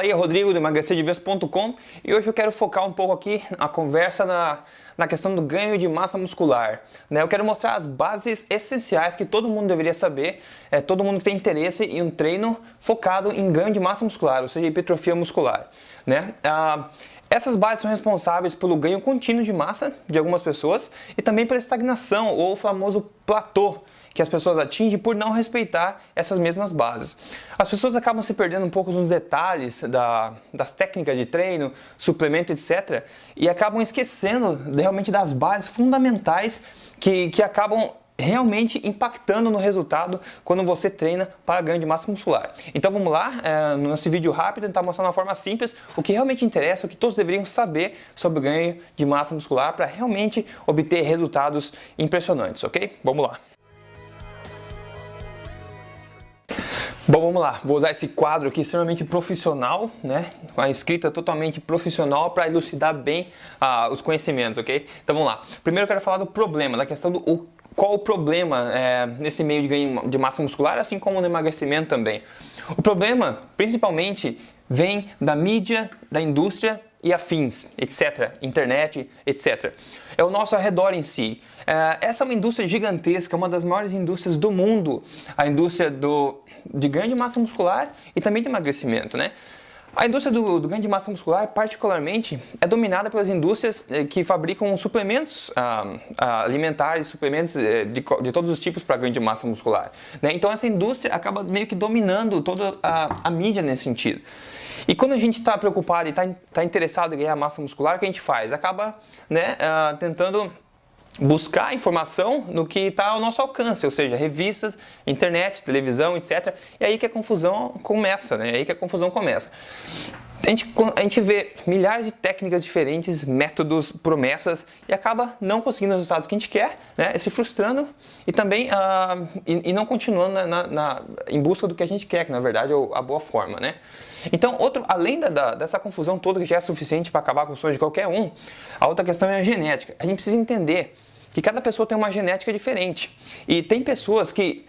Fala aí, é Rodrigo do emagrecerdevez.com e hoje eu quero focar um pouco aqui a conversa na questão do ganho de massa muscular. Eu quero mostrar as bases essenciais que todo mundo deveria saber, todo mundo que tem interesse em um treino focado em ganho de massa muscular, ou seja, hipertrofia muscular. Essas bases são responsáveis pelo ganho contínuo de massa de algumas pessoas e também pela estagnação ou o famoso platô que as pessoas atingem por não respeitar essas mesmas bases. As pessoas acabam se perdendo um pouco nos detalhes das técnicas de treino, suplemento, etc. e acabam esquecendo realmente das bases fundamentais que acabam realmente impactando no resultado quando você treina para ganho de massa muscular. Então vamos lá, no nosso vídeo rápido, tentar mostrar de uma forma simples o que realmente interessa, o que todos deveriam saber sobre o ganho de massa muscular para realmente obter resultados impressionantes, ok? Vamos lá. Bom, vamos lá, vou usar esse quadro aqui extremamente profissional, uma escrita totalmente profissional para elucidar bem os conhecimentos, ok? Então vamos lá. Primeiro eu quero falar do problema, da questão do qual o problema nesse meio de ganho de massa muscular, assim como no emagrecimento também. O problema, principalmente, vem da mídia, da indústria e afins, etc., internet, etc. É o nosso arredor em si. Essa é uma indústria gigantesca, uma das maiores indústrias do mundo, a indústria de ganho de massa muscular e também de emagrecimento, A indústria do ganho de massa muscular, particularmente, é dominada pelas indústrias que fabricam suplementos alimentares, suplementos de todos os tipos para ganho de massa muscular. Então essa indústria acaba meio que dominando toda a mídia nesse sentido. E quando a gente está preocupado e está interessado em ganhar massa muscular, o que a gente faz? Acaba tentando buscar informação no que está ao nosso alcance, ou seja, revistas, internet, televisão, etc. E aí que a confusão começa, A gente vê milhares de técnicas diferentes, métodos, promessas e acaba não conseguindo os resultados que a gente quer, se frustrando e também não continuando em busca do que a gente quer, que na verdade é a boa forma, Então, além dessa confusão toda que já é suficiente para acabar com o sonho de qualquer um, a outra questão é a genética. A gente precisa entender que cada pessoa tem uma genética diferente. E tem pessoas que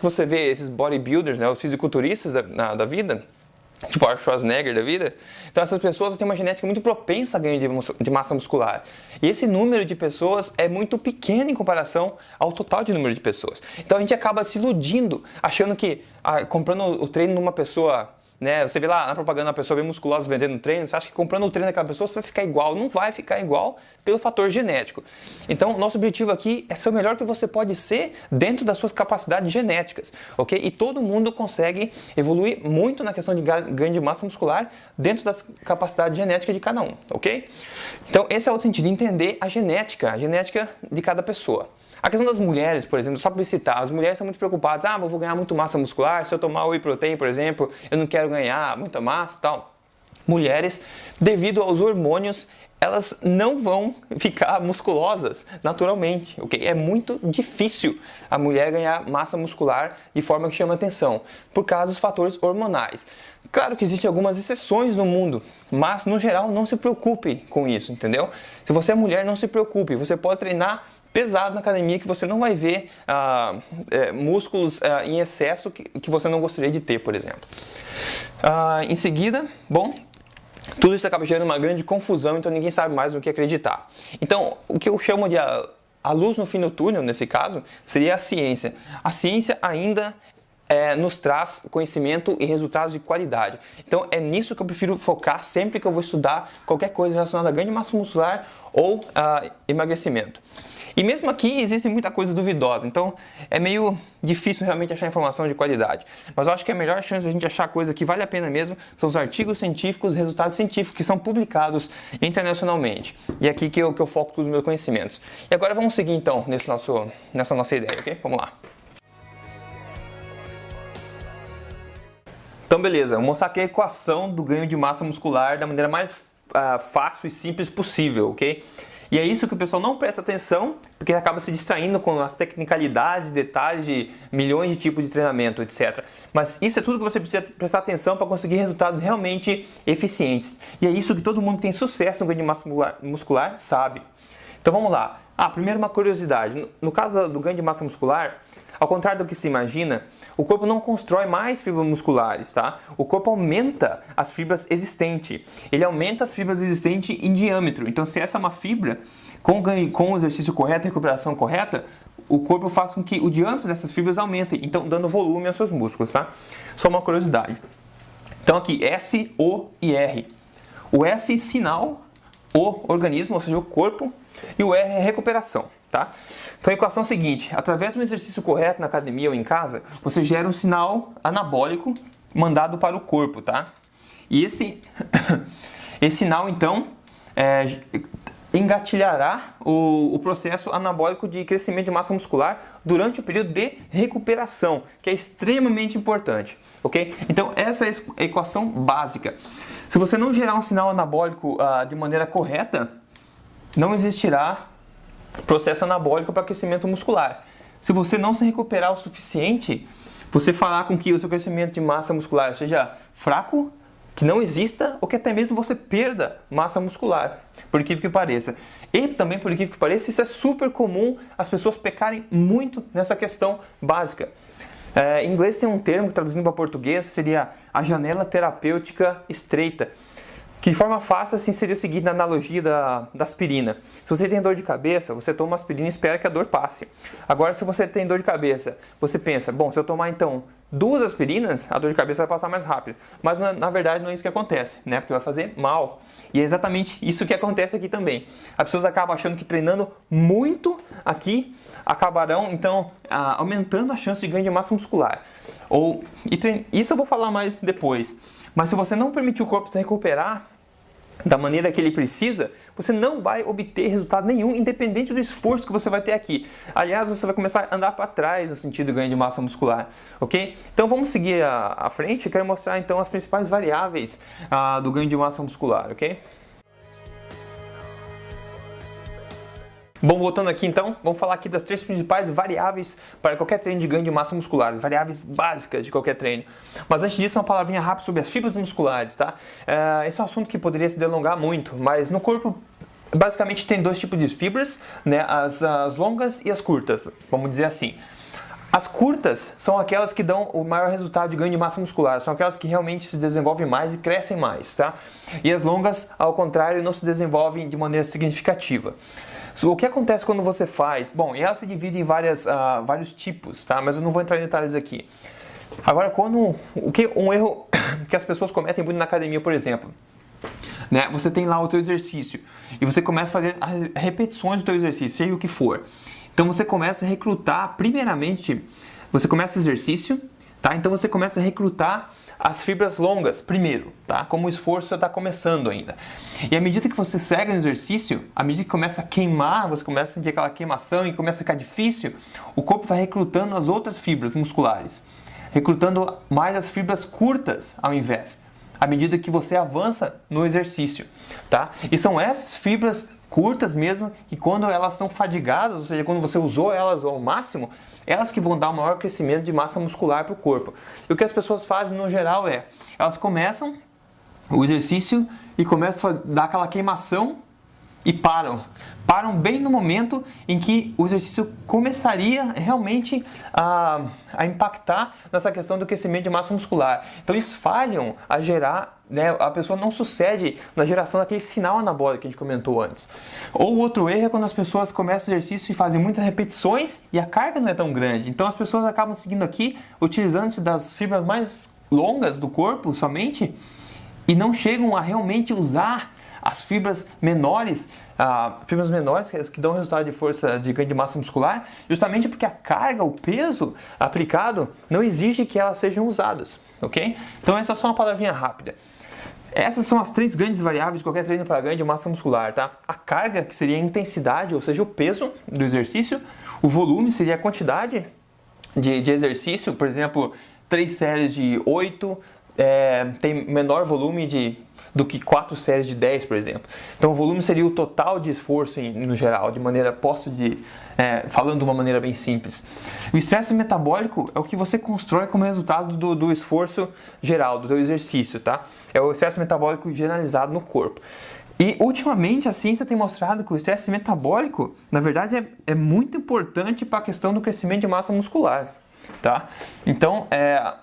você vê, esses bodybuilders, os fisiculturistas da vida, tipo Arnold Schwarzenegger da vida, então essas pessoas têm uma genética muito propensa a ganho de massa muscular. E esse número de pessoas é muito pequeno em comparação ao total de número de pessoas. Então a gente acaba se iludindo, achando que comprando o treino numa pessoa, você vê lá na propaganda a pessoa bem musculosa vendendo treino, você acha que comprando o treino daquela pessoa você vai ficar igual. Não vai ficar igual pelo fator genético. Então, nosso objetivo aqui é ser o melhor que você pode ser dentro das suas capacidades genéticas, ok? E todo mundo consegue evoluir muito na questão de ganho de massa muscular dentro das capacidades genéticas de cada um, ok? Então, esse é o sentido de entender a genética de cada pessoa. A questão das mulheres, por exemplo, só para citar, as mulheres são muito preocupadas, eu vou ganhar muito massa muscular, se eu tomar whey protein, por exemplo, eu não quero ganhar muita massa e tal. Mulheres, devido aos hormônios, elas não vão ficar musculosas naturalmente, ok? É muito difícil a mulher ganhar massa muscular de forma que chama atenção, por causa dos fatores hormonais. Claro que existem algumas exceções no mundo, mas no geral não se preocupe com isso, entendeu? Se você é mulher, não se preocupe, você pode treinar pesado na academia que você não vai ver músculos em excesso que você não gostaria de ter, por exemplo. Em seguida, tudo isso acaba gerando uma grande confusão, então ninguém sabe mais no que acreditar. Então, o que eu chamo de a luz no fim do túnel, nesse caso, seria a ciência. A ciência ainda nos traz conhecimento e resultados de qualidade. Então é nisso que eu prefiro focar sempre que eu vou estudar qualquer coisa relacionada a ganho de massa muscular ou emagrecimento. E mesmo aqui existe muita coisa duvidosa, então é meio difícil realmente achar informação de qualidade. Mas eu acho que a melhor chance de a gente achar coisa que vale a pena mesmo são os artigos científicos, resultados científicos que são publicados internacionalmente. E é aqui que eu foco todos os meus conhecimentos. E agora vamos seguir então nessa nossa ideia, ok? Vamos lá. Então beleza, vou mostrar aqui a equação do ganho de massa muscular da maneira mais fácil e simples possível, ok? E é isso que o pessoal não presta atenção, porque acaba se distraindo com as tecnicalidades, detalhes de milhões de tipos de treinamento, etc. Mas isso é tudo que você precisa prestar atenção para conseguir resultados realmente eficientes. E é isso que todo mundo que tem sucesso no ganho de massa muscular sabe. Então vamos lá. Primeiro uma curiosidade. No caso do ganho de massa muscular, ao contrário do que se imagina, o corpo não constrói mais fibras musculares, tá? O corpo aumenta as fibras existentes. Ele aumenta as fibras existentes em diâmetro. Então, se essa é uma fibra, com o exercício correto, a recuperação correta, o corpo faz com que o diâmetro dessas fibras aumente, então dando volume aos seus músculos, tá? Só uma curiosidade. Então aqui, S, O e R. O S, sinal, O, organismo, ou seja, o corpo, e o R é recuperação, tá? Então a equação é a seguinte: através de um exercício correto na academia ou em casa, você gera um sinal anabólico mandado para o corpo, tá? E esse sinal, então, engatilhará o processo anabólico de crescimento de massa muscular durante o período de recuperação, que é extremamente importante, ok? Então essa é a equação básica. Se você não gerar um sinal anabólico de maneira correta, não existirá processo anabólico para crescimento muscular. Se você não se recuperar o suficiente, você fará com que o seu crescimento de massa muscular seja fraco, que não exista, ou que até mesmo você perda massa muscular, por incrível que pareça. E também, por incrível que pareça, isso é super comum as pessoas pecarem muito nessa questão básica. Em inglês tem um termo que, traduzindo para português, seria a janela terapêutica estreita. Que de forma fácil assim seria o seguinte, na analogia da aspirina. Se você tem dor de cabeça, você toma uma aspirina e espera que a dor passe. Agora, se você tem dor de cabeça, você pensa, bom, se eu tomar então 2 aspirinas, a dor de cabeça vai passar mais rápido. Mas na verdade não é isso que acontece, né? Porque vai fazer mal. E é exatamente isso que acontece aqui também. As pessoas acabam achando que treinando muito aqui, acabarão então aumentando a chance de ganho de massa muscular. Isso eu vou falar mais depois. Mas se você não permitir o corpo se recuperar da maneira que ele precisa, você não vai obter resultado nenhum, independente do esforço que você vai ter aqui. Aliás, você vai começar a andar para trás no sentido de ganho de massa muscular, ok? Então vamos seguir à frente. Eu quero mostrar então as principais variáveis do ganho de massa muscular, ok? Bom, voltando aqui então, vamos falar aqui das 3 principais variáveis para qualquer treino de ganho de massa muscular, as variáveis básicas de qualquer treino. Mas antes disso, uma palavrinha rápida sobre as fibras musculares, tá? Esse é um assunto que poderia se delongar muito, mas no corpo basicamente tem 2 tipos de fibras, né? As longas e as curtas, vamos dizer assim. As curtas são aquelas que dão o maior resultado de ganho de massa muscular, são aquelas que realmente se desenvolvem mais e crescem mais, tá? E as longas, ao contrário, não se desenvolvem de maneira significativa. O que acontece quando você faz? Bom, elas se dividem em vários tipos, tá? Mas eu não vou entrar em detalhes aqui. Agora, um erro que as pessoas cometem muito na academia, por exemplo, né? Você tem lá o teu exercício e você começa a fazer as repetições do teu exercício, seja o que for. Então você começa a recrutar, primeiramente, você começa o exercício, tá? Então você começa a recrutar as fibras longas primeiro, tá? Como o esforço está começando ainda. E à medida que você segue no exercício, à medida que começa a queimar, você começa a sentir aquela queimação e começa a ficar difícil, o corpo vai recrutando as outras fibras musculares, recrutando mais as fibras curtas ao invés, à medida que você avança no exercício, tá? E são essas fibras curtas mesmo, que quando elas são fadigadas, ou seja, quando você usou elas ao máximo, elas que vão dar o maior crescimento de massa muscular para o corpo. E o que as pessoas fazem no geral elas começam o exercício e começam a dar aquela queimação e param. Param bem no momento em que o exercício começaria realmente a impactar nessa questão do crescimento de massa muscular. Então eles falham a gerar, né, a pessoa não sucede na geração daquele sinal anabólico que a gente comentou antes. Ou outro erro é quando as pessoas começam o exercício e fazem muitas repetições e a carga não é tão grande. Então as pessoas acabam seguindo aqui, utilizando-se das fibras mais longas do corpo somente e não chegam a realmente usar as fibras menores que dão resultado de força de ganho de massa muscular, justamente porque a carga, o peso aplicado não exige que elas sejam usadas, ok? Então essa é só uma palavrinha rápida. Essas são as 3 grandes variáveis de qualquer treino para ganho de massa muscular, tá? A carga, que seria a intensidade, ou seja, o peso do exercício. O volume seria a quantidade de exercício, por exemplo, 3 séries de 8 tem menor volume do que 4 séries de 10, por exemplo. Então o volume seria o total de esforço no geral, falando de uma maneira bem simples. O estresse metabólico é o que você constrói como resultado do esforço geral, do teu exercício, tá? É o estresse metabólico generalizado no corpo. E ultimamente a ciência tem mostrado que o estresse metabólico, na verdade, é muito importante para a questão do crescimento de massa muscular. tá? Então,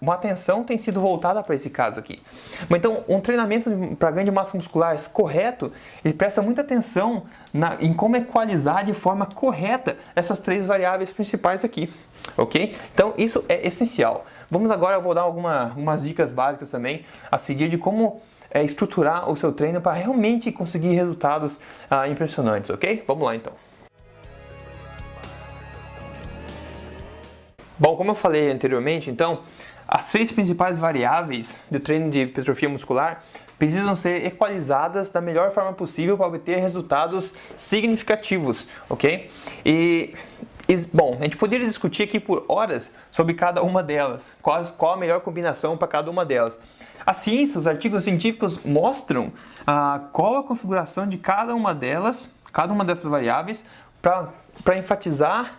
uma atenção tem sido voltada para esse caso aqui. Mas então, um treinamento para ganho de massa muscular correto, ele presta muita atenção em como equalizar de forma correta essas 3 variáveis principais aqui, ok? Então, isso é essencial. Vamos agora, eu vou dar algumas dicas básicas também a seguir de como estruturar o seu treino para realmente conseguir resultados impressionantes, ok? Vamos lá então. Bom, como eu falei anteriormente, então, as 3 principais variáveis do treino de hipertrofia muscular precisam ser equalizadas da melhor forma possível para obter resultados significativos, ok? Bom, a gente poderia discutir aqui por horas sobre cada uma delas, qual a melhor combinação para cada uma delas. A ciência, os artigos científicos mostram qual a configuração de cada uma dessas variáveis para enfatizar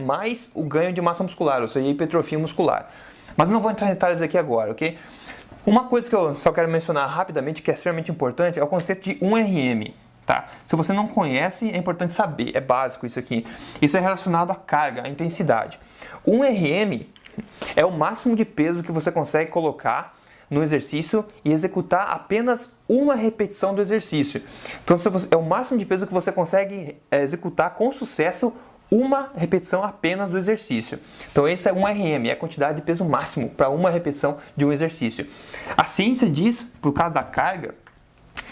mais o ganho de massa muscular, ou seja, a hipertrofia muscular. Mas eu não vou entrar em detalhes aqui agora, ok? Uma coisa que eu só quero mencionar rapidamente, que é extremamente importante, é o conceito de 1RM. Tá? Se você não conhece, é importante saber, é básico isso aqui. Isso é relacionado à carga, à intensidade. 1RM é o máximo de peso que você consegue colocar no exercício e executar apenas uma repetição do exercício. Então, é o máximo de peso que você consegue executar com sucesso uma repetição apenas do exercício. Então, esse é 1RM, é a quantidade de peso máximo para uma repetição de um exercício. A ciência diz, por causa da carga,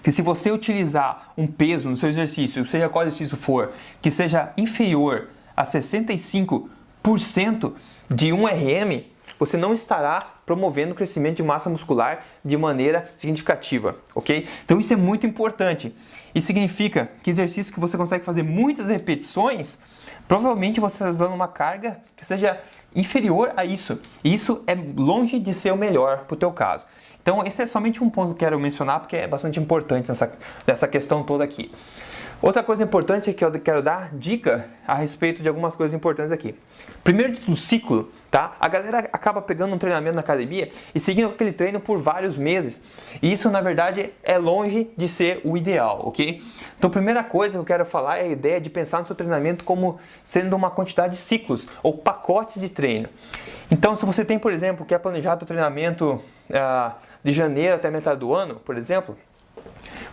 que se você utilizar um peso no seu exercício, seja qual exercício for, que seja inferior a 65% de 1RM, você não estará promovendo o crescimento de massa muscular de maneira significativa, ok? Então isso é muito importante. Isso significa que exercícios que você consegue fazer muitas repetições, provavelmente você está usando uma carga que seja inferior a isso. E isso é longe de ser o melhor para o teu caso. Então esse é somente um ponto que eu quero mencionar porque é bastante importante nessa questão toda aqui. Outra coisa importante é que eu quero dar dica a respeito de algumas coisas importantes aqui. Primeiro de tudo, ciclo, tá? A galera acaba pegando um treinamento na academia e seguindo aquele treino por vários meses. E isso, na verdade, é longe de ser o ideal, ok? Então, a primeira coisa que eu quero falar é a ideia de pensar no seu treinamento como sendo uma quantidade de ciclos ou pacotes de treino. Então, se você tem, por exemplo, quer planejar seu treinamento de janeiro até metade do ano, por exemplo,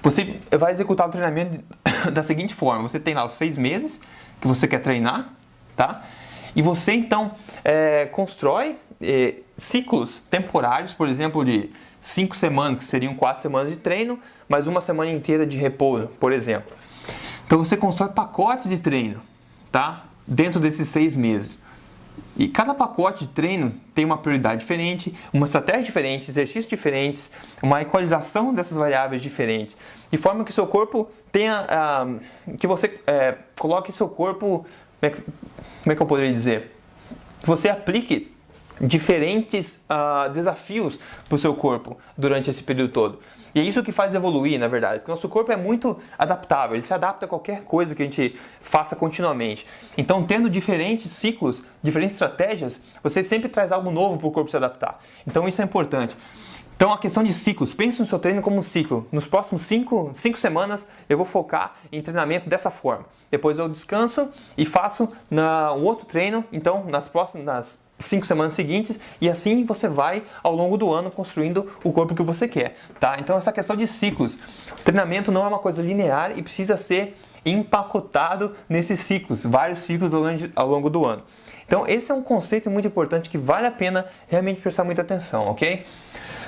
você vai executar o treinamento da seguinte forma: você tem lá os 6 meses que você quer treinar, tá? E você então constrói ciclos temporários, por exemplo, de 5 semanas, que seriam 4 semanas de treino, mais uma semana inteira de repouso, por exemplo. Então você constrói pacotes de treino, tá? Dentro desses 6 meses. E cada pacote de treino tem uma prioridade diferente, uma estratégia diferente, exercícios diferentes, uma equalização dessas variáveis diferentes, de forma que o seu corpo tenha, que você coloque seu corpo, como é que eu poderia dizer? Que você aplique diferentes desafios para o seu corpo durante esse período todo. E é isso que faz evoluir, na verdade, porque o nosso corpo é muito adaptável, ele se adapta a qualquer coisa que a gente faça continuamente. Então, tendo diferentes ciclos, diferentes estratégias, você sempre traz algo novo para o corpo se adaptar. Então, isso é importante. Então, a questão de ciclos, pense no seu treino como um ciclo. Nos próximos 5 semanas, eu vou focar em treinamento dessa forma. Depois eu descanso e faço um outro treino, então, nas 5 semanas seguintes, e assim você vai ao longo do ano construindo o corpo que você quer, tá? Então essa questão de ciclos, o treinamento não é uma coisa linear e precisa ser empacotado nesses ciclos, vários ciclos ao longo do ano. Então esse é um conceito muito importante que vale a pena realmente prestar muita atenção, ok?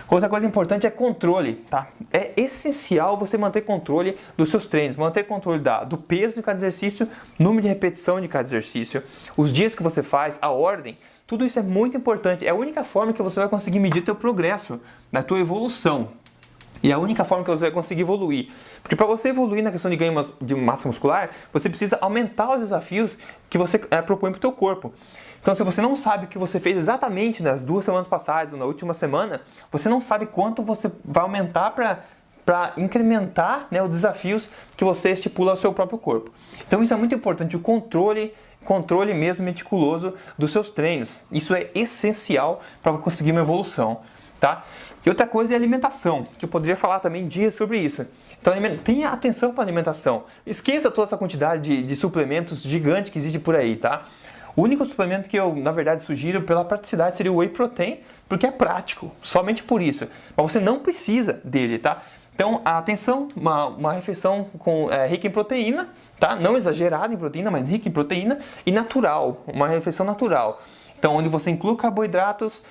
Outra coisa importante é controle, tá? É essencial você manter controle dos seus treinos, manter controle do peso de cada exercício, número de repetição de cada exercício, os dias que você faz, a ordem. Tudo isso é muito importante, é a única forma que você vai conseguir medir teu progresso, na tua evolução. E é a única forma que você vai conseguir evoluir. Porque para você evoluir na questão de ganho de massa muscular, você precisa aumentar os desafios que você propõe para o teu corpo. Então, se você não sabe o que você fez exatamente nas 2 semanas passadas ou na última semana, você não sabe quanto você vai aumentar para incrementar, né, os desafios que você estipula ao seu próprio corpo. Então, isso é muito importante, o controle mesmo meticuloso dos seus treinos. Isso é essencial para conseguir uma evolução, tá? E outra coisa é a alimentação, que eu poderia falar também dias sobre isso. Então tenha atenção para a alimentação. Esqueça toda essa quantidade de suplementos gigante que existe por aí, tá? O único suplemento que eu, na verdade, sugiro pela praticidade seria o Whey Protein, porque é prático, somente por isso. Mas você não precisa dele, tá? Então, atenção, uma refeição rica em proteína, tá? Não exagerada em proteína, mas rica em proteína e natural, uma refeição natural. Então, onde você inclui carboidratos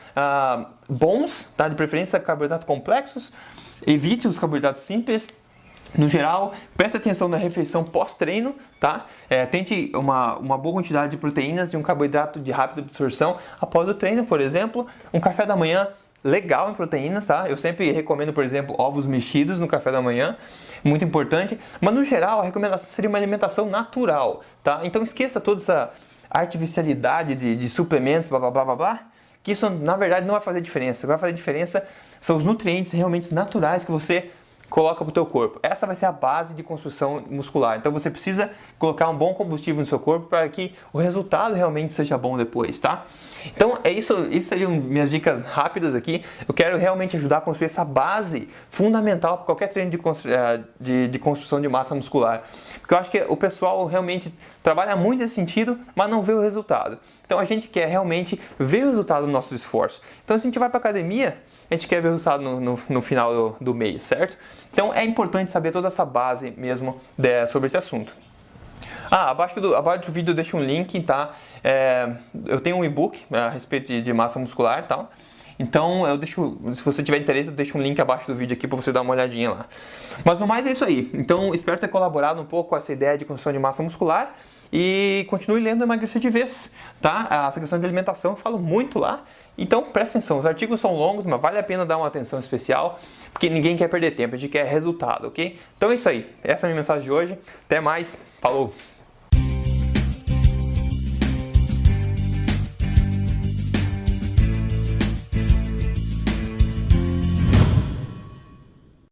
bons, tá? De preferência carboidratos complexos, evite os carboidratos simples. No geral, preste atenção na refeição pós-treino, tá? Tente uma boa quantidade de proteínas e um carboidrato de rápida absorção após o treino, por exemplo. Um café da manhã legal em proteínas, tá? Eu sempre recomendo, por exemplo, ovos mexidos no café da manhã, muito importante. Mas no geral, a recomendação seria uma alimentação natural, tá? Então esqueça toda essa artificialidade de suplementos, blá blá blá blá blá, que isso na verdade não vai fazer diferença. O que vai fazer diferença são os nutrientes realmente naturais que você coloca para o teu corpo. Essa vai ser a base de construção muscular. Então você precisa colocar um bom combustível no seu corpo para que o resultado realmente seja bom depois, tá? Então é isso, seriam minhas dicas rápidas aqui. Eu quero realmente ajudar a construir essa base fundamental para qualquer treino de construção de massa muscular. Porque eu acho que o pessoal realmente trabalha muito nesse sentido, mas não vê o resultado. Então a gente quer realmente ver o resultado do nosso esforço. Então se a gente vai para a academia, a gente quer ver o resultado no final do mês, certo? Então é importante saber toda essa base mesmo sobre esse assunto. Abaixo do vídeo eu deixo um link, tá? Eu tenho um e-book a respeito de massa muscular e tal. Então se você tiver interesse, eu deixo um link abaixo do vídeo aqui para você dar uma olhadinha lá. Mas no mais é isso aí. Então espero ter colaborado um pouco com essa ideia de construção de massa muscular. E continue lendo Emagrecer de Vez, tá? Essa questão de alimentação eu falo muito lá. Então presta atenção, os artigos são longos, mas vale a pena dar uma atenção especial, porque ninguém quer perder tempo, a gente quer resultado, ok? Então é isso aí, essa é a minha mensagem de hoje. Até mais, falou!